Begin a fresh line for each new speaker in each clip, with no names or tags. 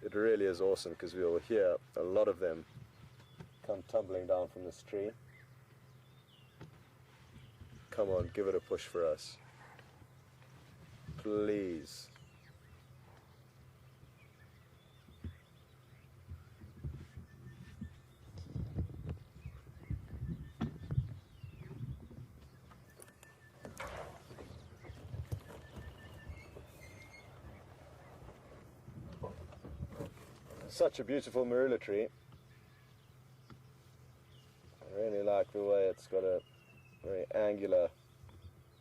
it really is awesome because we'll hear a lot of them come tumbling down from this tree. Come on, give it a push for us. Please. Such a beautiful marula tree. I really like the way it's got a very angular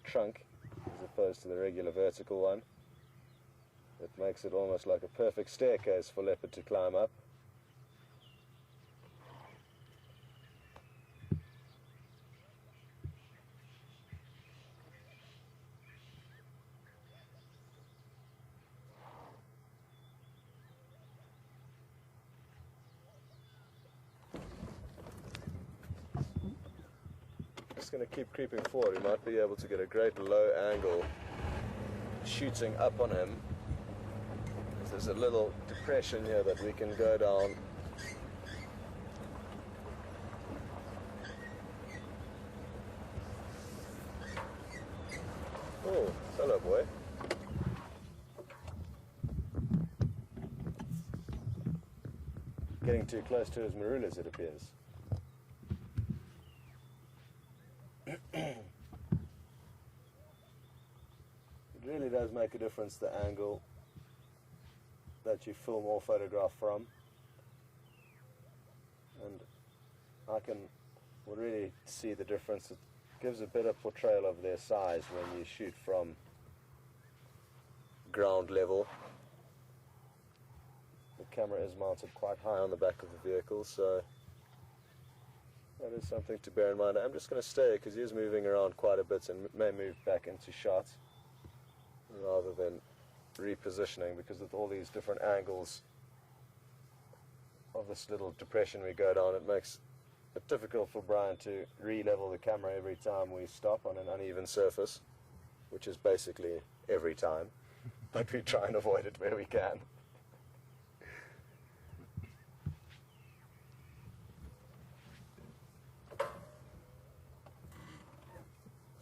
trunk as opposed to the regular vertical one. It makes it almost like a perfect staircase for leopard to climb up. Just going to keep creeping forward. We might be able to get a great low angle shooting up on him. There's a little depression here that we can go down. Oh, hello boy. Getting too close to his marulas, it appears. It really does make a difference, the angle that you film or photograph from, and I can really see the difference. It gives a better portrayal of their size when you shoot from ground level. The camera is mounted quite high on the back of the vehicle, so that is something to bear in mind. I'm just going to stay because he is moving around quite a bit and may move back into shot rather than repositioning, because with all these different angles of this little depression we go down, it makes it difficult for Bryan to re-level the camera every time we stop on an uneven surface, which is basically every time, but we try and avoid it where we can.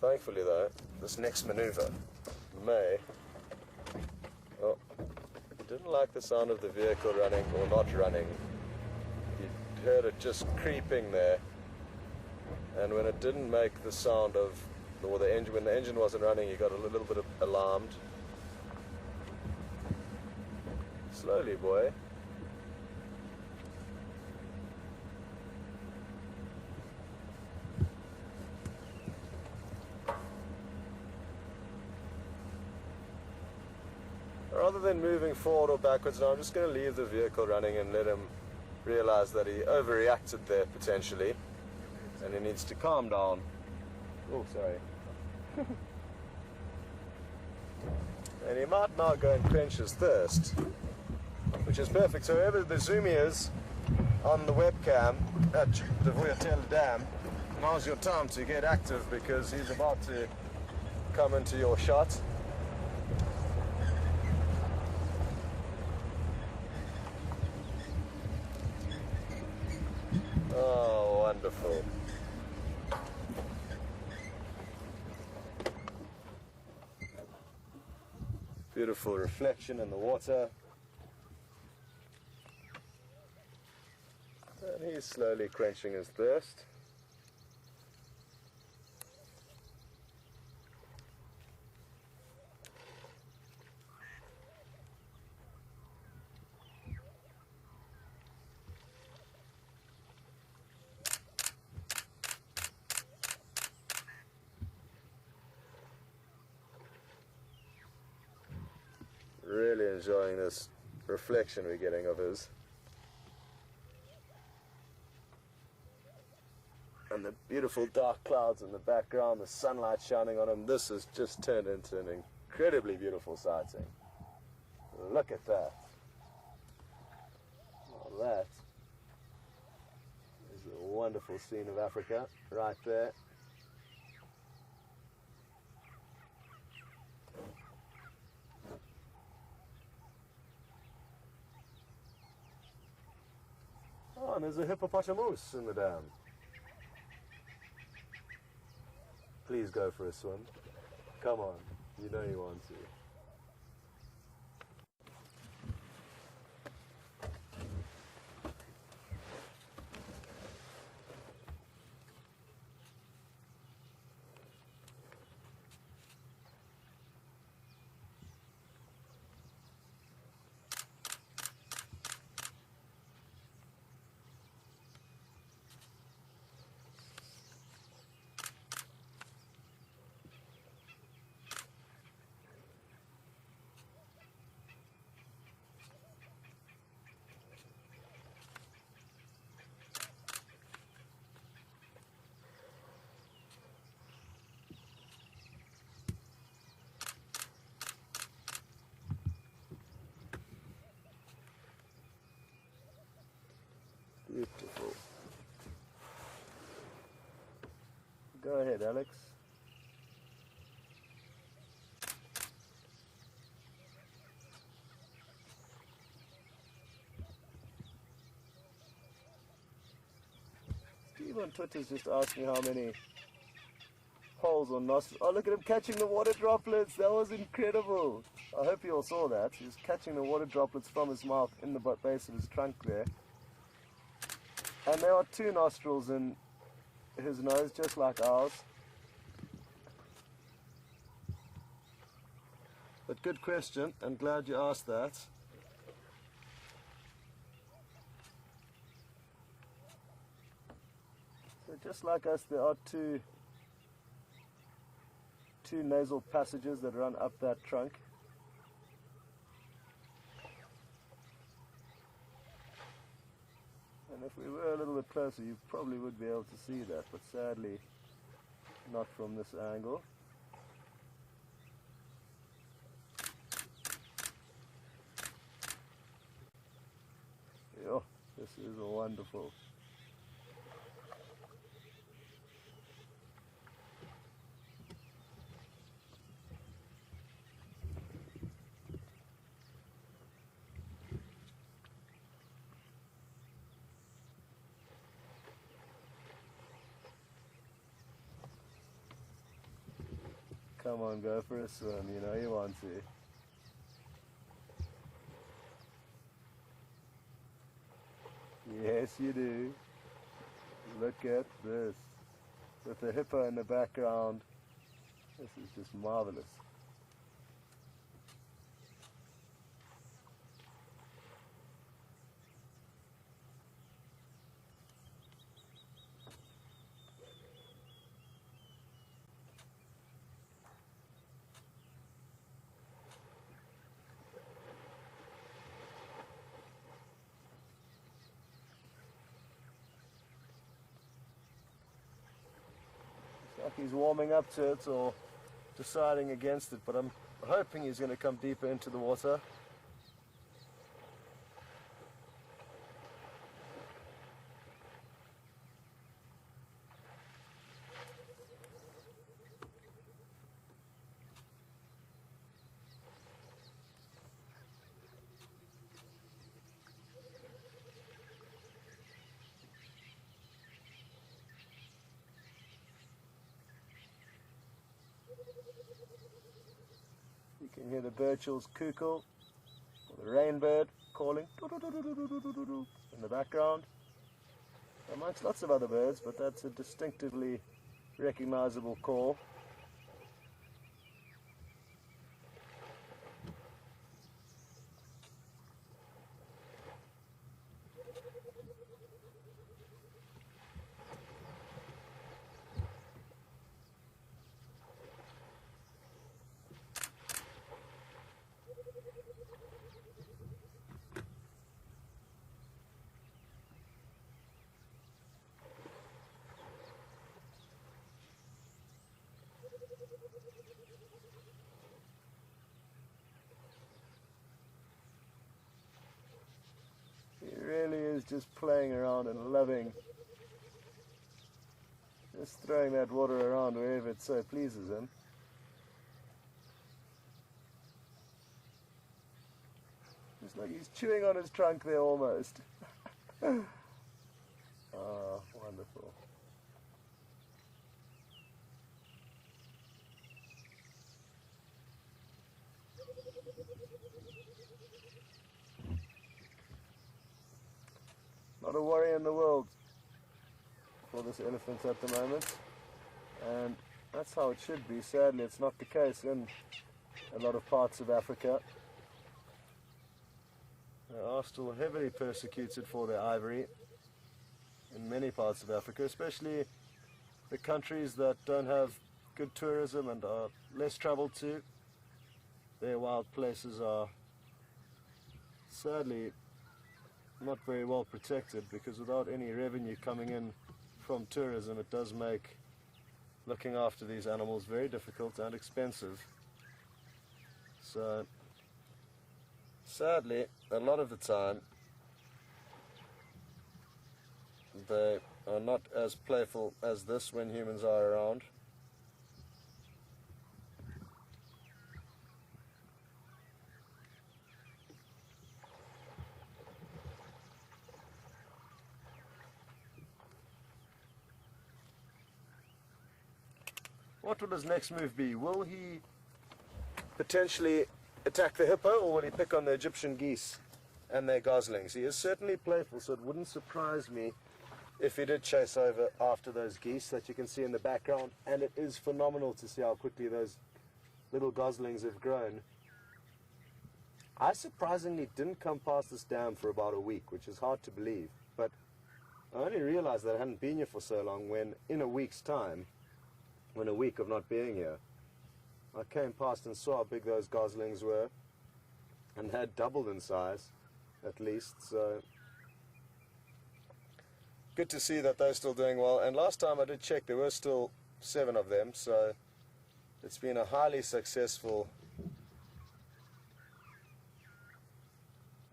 Thankfully though, this next maneuver may... Oh, you didn't like the sound of the vehicle running or not running. You heard it just creeping there, and when it didn't make the sound of, or the engine, when the engine wasn't running, you got a little bit alarmed. Slowly, boy. Rather than moving forward or backwards now, I'm just going to leave the vehicle running and let him realize that he overreacted there potentially, and he needs to calm down. Oh, sorry. And he might now go and quench his thirst, which is perfect. So wherever the zoom is on the webcam at the WildEarth Dam, now's your time to get active because he's about to come into your shot. Oh, wonderful. Beautiful reflection in the water. And he's slowly quenching his thirst. Really enjoying this reflection we're getting of his. And the beautiful dark clouds in the background, the sunlight shining on him. This has just turned into an incredibly beautiful sighting. Look at that. Oh, that is a wonderful scene of Africa right there. on, there's a hippopotamus in the dam. Please go for a swim. Come on, you know you want to. Beautiful. Go ahead, Alex. Steve on Twitter's just asked me how many holes or nostrils. Oh, look at him catching the water droplets. That was incredible. I hope you all saw that. He was catching the water droplets from his mouth in the base of his trunk there. And there are 2 nostrils in his nose, just like ours. But good question, I'm glad you asked that. So just like us, there are two nasal passages that run up that trunk. And if we were a little bit closer, you probably would be able to see that, but sadly, not from this angle. Oh, this is wonderful. Come on, go for a swim, you know you want to. Yes, you do. Look at this. With the hippo in the background, this is just marvelous. Like he's warming up to it or deciding against it, but I'm hoping he's going to come deeper into the water. You can hear the Birchall's cuckoo, or the rainbird calling in the background, amongst lots of other birds, but that's a distinctively recognizable call. He really is just playing around and loving, just throwing that water around wherever it so pleases him. It's like he's chewing on his trunk there almost. Ah, wonderful. Not a worry in the world for this elephant at the moment, and that's how it should be. Sadly, it's not the case in a lot of parts of Africa. They are still heavily persecuted for their ivory in many parts of Africa, especially the countries that don't have good tourism and are less traveled to. Their wild places are sadly not very well protected, because without any revenue coming in from tourism, it does make looking after these animals very difficult and expensive. So sadly, a lot of the time they are not as playful as this when humans are around. What will his next move be? Will he potentially attack the hippo, or will he pick on the Egyptian geese and their goslings? He is certainly playful, so it wouldn't surprise me if he did chase over after those geese that you can see in the background. And it is phenomenal to see how quickly those little goslings have grown. I surprisingly didn't come past this dam for about a week, which is hard to believe, but I only realized that I hadn't been here for so long when, in a week's time, when a week of not being here, I came past and saw how big those goslings were, and they had doubled in size, at least. So good to see that they're still doing well. And last time I did check, there were still 7 of them, so it's been a highly successful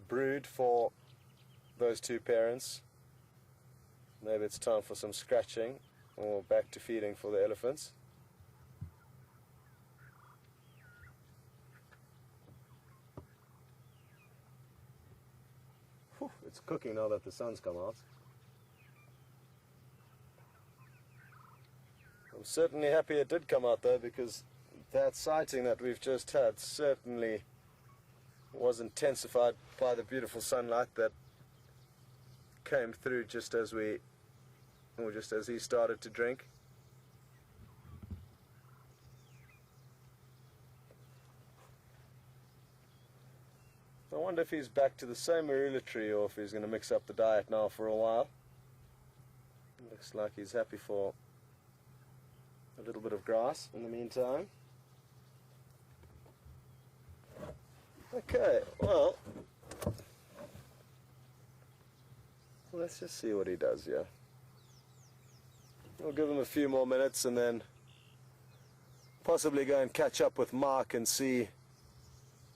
brood for those 2 parents. Maybe it's time for some scratching, or back to feeding for the elephants. Whew, it's cooking now that the sun's come out. I'm certainly happy it did come out though, because that sighting that we've just had certainly was intensified by the beautiful sunlight that came through just as he started to drink. I wonder if he's back to the same marula tree, or if he's going to mix up the diet now for a while. Looks like he's happy for a little bit of grass in the meantime. Okay, well, let's just see what he does here. We'll give him a few more minutes and then possibly go and catch up with Mark and see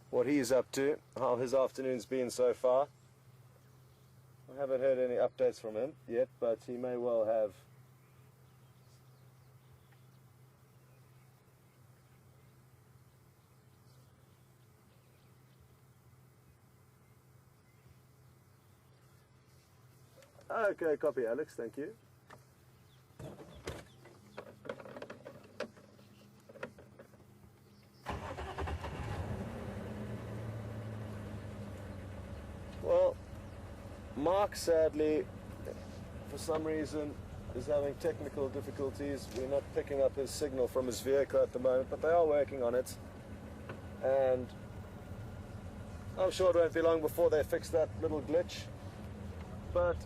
what he's up to, how his afternoon's been so far. I haven't heard any updates from him yet, but he may well have. Okay, copy, Alex, thank you. Well, Mark, sadly, for some reason, is having technical difficulties. We're not picking up his signal from his vehicle at the moment, but they are working on it. And I'm sure it won't be long before they fix that little glitch. But